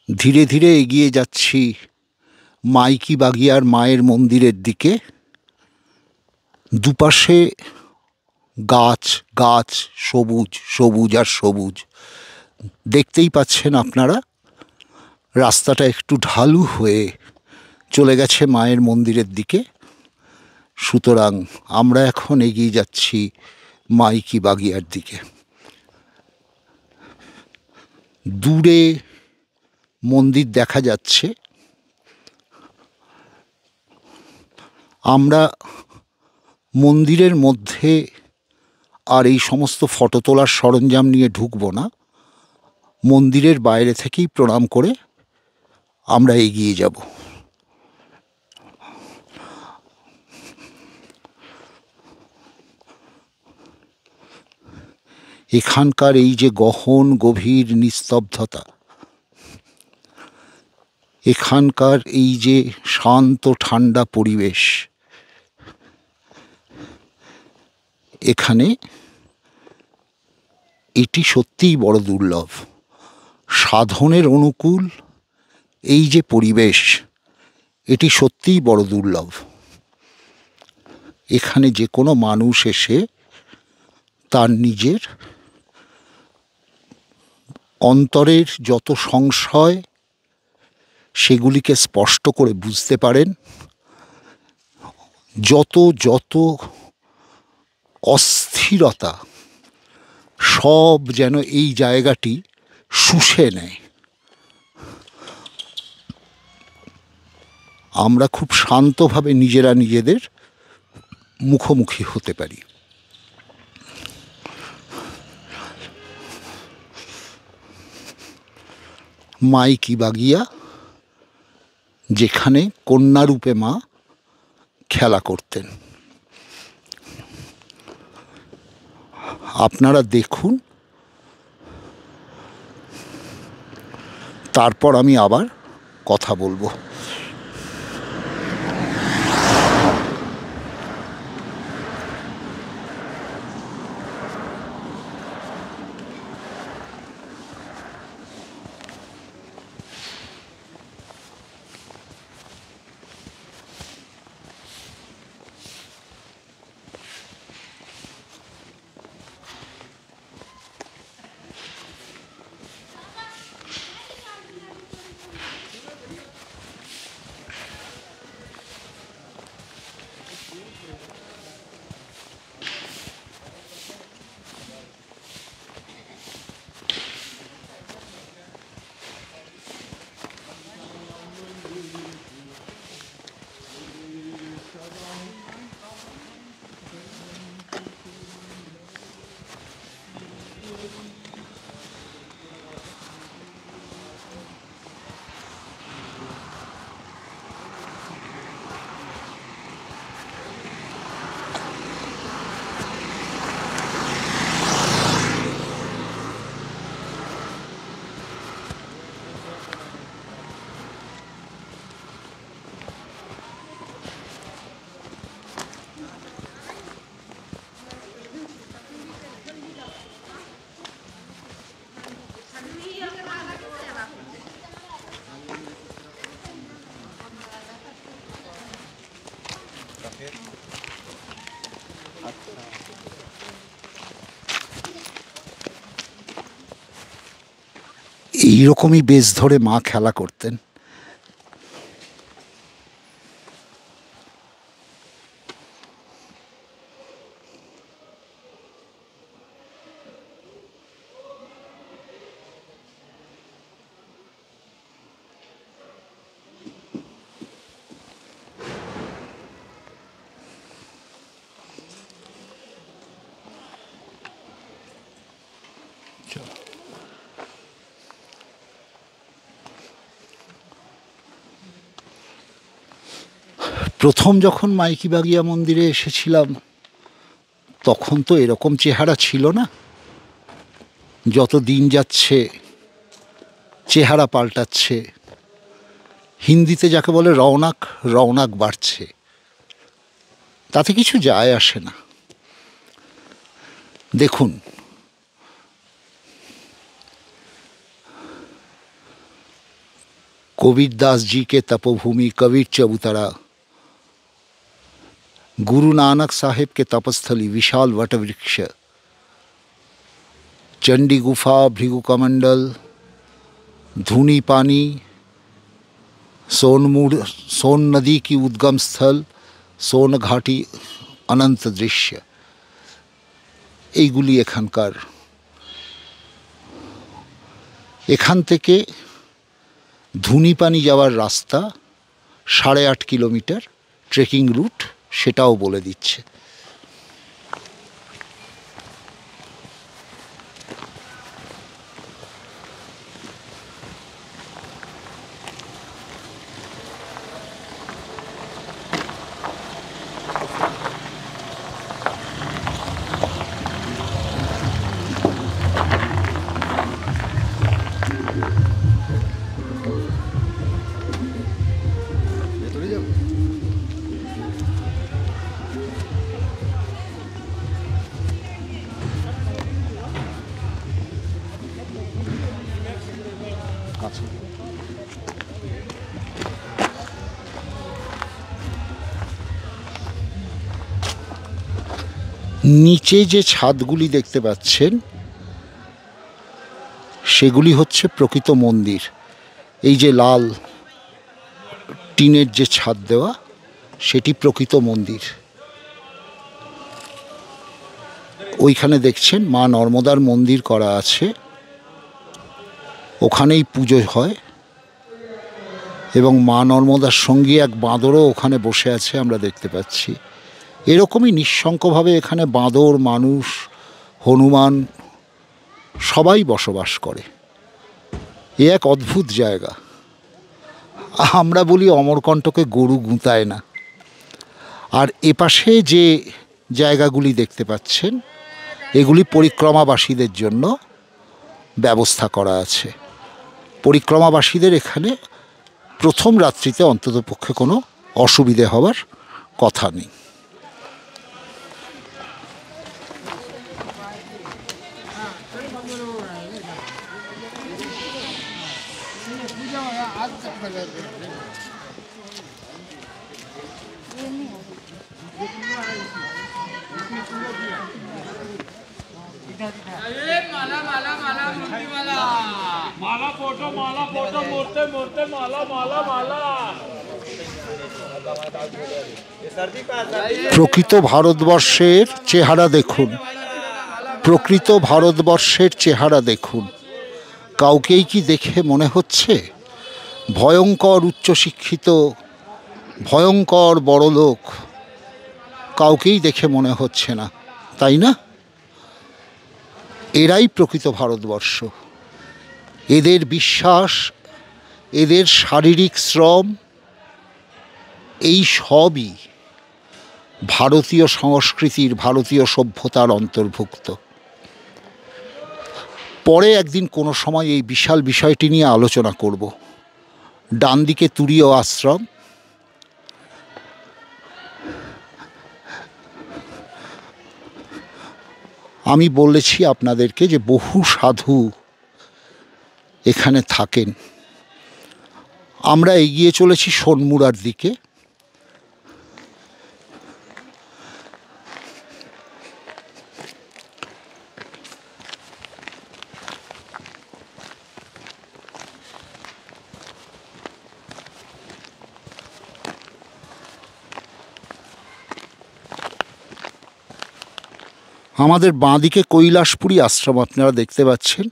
ধীরে ধীরে এগিয়ে যাচ্ছি মাইকি বাগিয়ার মায়ের মন্দিরের দিকে। দুপাশে গাছ গাছ, সবুজ সবুজ আর সবুজ। দেখতেই পাচ্ছেন আপনারা, রাস্তাটা একটু ঢালু হয়ে চলে গেছে মায়ের মন্দিরের দিকে। সুতরাং আমরা এখন এগিয়ে যাচ্ছি মাইকি বাগিয়ার দিকে। দূরে মন্দির দেখা যাচ্ছে। আমরা মন্দিরের মধ্যে আর এই সমস্ত ফটো তোলার সরঞ্জাম নিয়ে ঢুকবো না। মন্দিরের বাইরে থেকেই প্রণাম করে আমরা এগিয়ে যাব। এখানকার এই যে গহন গভীর নিস্তব্ধতা, এখানকার এই যে শান্ত ঠান্ডা পরিবেশ, এখানে এটি সত্যিই বড় দুর্লভ। সাধনের অনুকূল এই যে পরিবেশ, এটি সত্যিই বড় দুর্লভ। এখানে যে কোনো মানুষ এসে তার নিজের অন্তরের যত সংশয় সেগুলিকে স্পষ্ট করে বুঝতে পারেন। যত যত অস্থিরতা সব যেন এই জায়গাটি শুষে নেয়। আমরা খুব শান্তভাবে নিজেরা নিজেদের মুখোমুখি হতে পারি। মাইকি বাগিয়া, যেখানে কন্যারূপে মা খেলা করতেন। আপনারা দেখুন, তারপর আমি আবার কথা বলবো। এইরকমই বেশ ধরে মা খেলা করতেন। প্রথম যখন মাইকি বাগিয়া মন্দিরে এসেছিলাম তখন তো এরকম চেহারা ছিল না। যত দিন যাচ্ছে চেহারা পাল্টাচ্ছে। হিন্দিতে যাকে বলে রওনাক, রওনাক বাড়ছে। তাতে কিছু যায় আসে না। দেখুন, कबीर दास जी के तपोभूमि कबीर चबूतरा, गुरु नानक साहेब के तपस्थली विशाल वटवृक्ष, चंडी गुफा, भृगु कमंडल, धूनी पानी, सोन नदी की उद्गम स्थल, सोन घाटी, अनंत दृश्य, এইগুলি এখানকার। এখান থেকে ধুনিপানি যাওয়ার রাস্তা 8.5 কিলোমিটার ট্রেকিং রুট, সেটাও বলে দিচ্ছে। নিচে যে ছাদগুলি দেখতে পাচ্ছেন সেগুলি হচ্ছে প্রকৃত মন্দির। এই যে লাল টিনের যে ছাদ দেওয়া, সেটি প্রকৃত মন্দির। ওইখানে দেখছেন মা নর্মদার মন্দির করা আছে, ওখানেই পুজো হয় এবং মা নর্মদার সঙ্গে এক বাঁদরও ওখানে বসে আছে আমরা দেখতে পাচ্ছি। এরকমই নিঃশঙ্কভাবে এখানে বাঁদর, মানুষ, হনুমান সবাই বসবাস করে। এ এক অদ্ভুত জায়গা। আমরা বলি অমরকণ্টকে গরু গুঁতায় না। আর এপাশে যে জায়গাগুলি দেখতে পাচ্ছেন এগুলি পরিক্রমাবাসীদের জন্য ব্যবস্থা করা আছে। পরিক্রমাবাসীদের এখানে প্রথম রাত্রিতে অন্ততপক্ষে কোনো অসুবিধে হওয়ার কথা নেই। প্রকৃত ভারতবর্ষের চেহারা দেখুন, প্রকৃত ভারতবর্ষের চেহারা দেখুন। কাউকেই কি দেখে মনে হচ্ছে ভয়ঙ্কর উচ্চশিক্ষিত, ভয়ঙ্কর বড়লোক? কাউকেই দেখে মনে হচ্ছে না, তাই না? এরাই প্রকৃত ভারতবর্ষ। এদের বিশ্বাস, এদের শারীরিক শ্রম, এই সবই ভারতীয় সংস্কৃতির, ভারতীয় সভ্যতার অন্তর্ভুক্ত। পরে একদিন কোনো সময় এই বিশাল বিষয়টি নিয়ে আলোচনা করব। ডান দিকে তুরীয় আশ্রম, আমি বলেছি আপনাদেরকে যে বহু সাধু এখানে থাকেন। আমরা এগিয়ে চলেছি সোনমুড়ার দিকে। আমাদের বাঁদিকে কৈলাসপুরী আশ্রম আপনারা দেখতে পাচ্ছেন,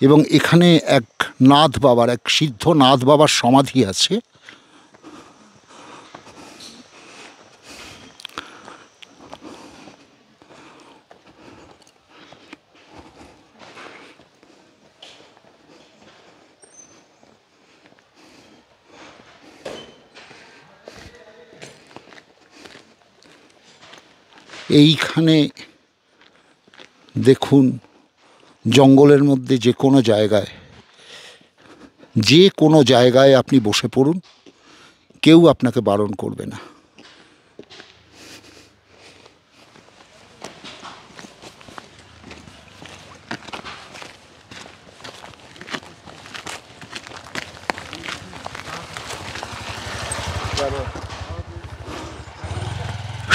এবং এখানে এক নাথ বাবার, এক সিদ্ধ নাথ বাবার সমাধি আছে। এইখানে দেখুন, জঙ্গলের মধ্যে যে কোনো জায়গায় আপনি বসে পড়ুন, কেউ আপনাকে বারণ করবে না।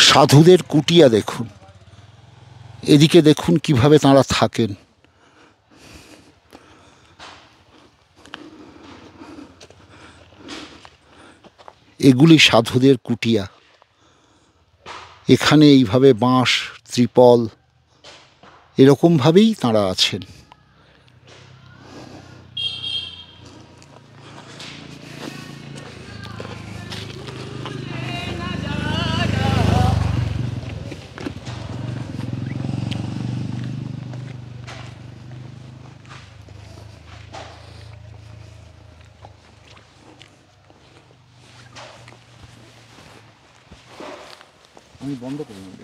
সাধুদের কুটিয়া দেখুন, এদিকে দেখুন কিভাবে তাঁরা থাকেন। এগুলি সাধুদের কুটিয়া। এখানে এইভাবে বাঁশ, ত্রিপল এরকমভাবেই তাঁরা আছেন। আমি বন্ধ করে নেব।